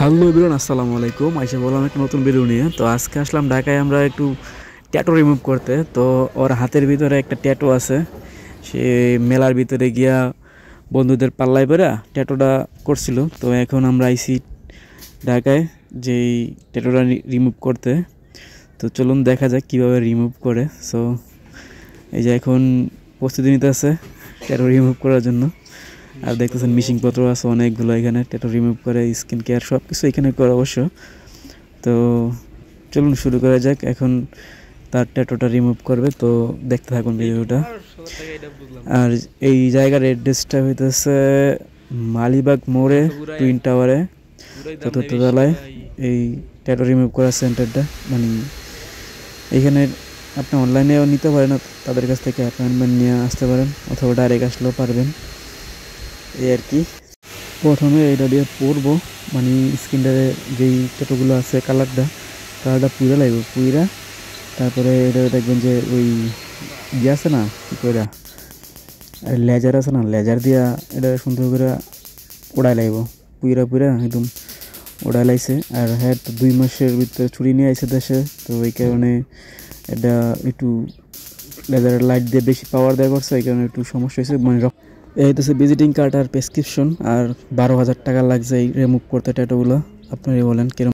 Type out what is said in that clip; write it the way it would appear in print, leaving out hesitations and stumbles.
Hello everyone, আসসালামু আলাইকুম। আইসা বললাম একটা নতুন ভিডিও নিয়ে। তো আজকে আসলাম ঢাকায় আমরা একটু ট্যাটু রিমুভ করতে। তো ওর হাতের ভিতরে একটা ট্যাটু আছে, সে মেলার ভিতরে গিয়া বন্ধুদের পাল্লায় পেরা ট্যাটুটা করছিল। তো এখন আমরা আইসি ঢাকায় যেই ট্যাটুটা রিমুভ করতে। তো চলুন দেখা যাক কীভাবে রিমুভ করে। সো এই যে এখন প্রস্তুতি নিতে আছে ট্যাটু রিমুভ করার জন্য। আর দেখতেছেন মিশিংপত্র আছে অনেকগুলো, এখানে ট্যাটু রিমুভ করে, স্কিন কেয়ার সব কিছু এখানে করে অবশ্য। তো চলুন শুরু করা যাক। এখন তার ট্যাটুটা রিমুভ করবে, তো দেখতে থাকুন ভিডিওটা। আর এই জায়গার অ্যাড্রেসটা হইতেছে মালিবাগ মোড়ে, টুইন টাওয়ারে, চতুর্থ তলায় এই ট্যাটু রিমুভ করার সেন্টারটা। মানে এখানে আপনি অনলাইনেও নিতে পারেন, তাদের কাছ থেকে অ্যাপয়েন্টমেন্ট নিয়ে আসতে পারেন, অথবা ডাইরেক্ট আসলেও পারবেন। এই আর কি, প্রথমে এটা দিয়ে পরবো, মানে স্কিনটারে যেই ট্যাটুগুলো আছে কালারটা পুইরা লাগবে, পুইরা তারপরে এটা দেখবেন যে ওই ইয়ে আছে না, কী করে লেজার আছে না, লেজার দিয়া এটা সুন্দর করে ওড়াই লাগব, পুইরা পুইরা একদম ওড়াই লাগছে। আর হ্যাঁ, তো 2 মাসের ভিতরে ছুরি নিয়ে আসে দেশে, তো ওই কারণে এটা একটু লেজারের লাইট দিয়ে বেশি পাওয়ার দেওয়া করছে, এই কারণে একটু সমস্যা হয়েছে। মানে এই হচ্ছে ভিজিটিং কার্ড আর প্রেসক্রিপশন, আর 12,000 টাকা লাগছে এই রিমুভ করতে ট্যাটুগুলো। আপনারাই বলেন কিরকম।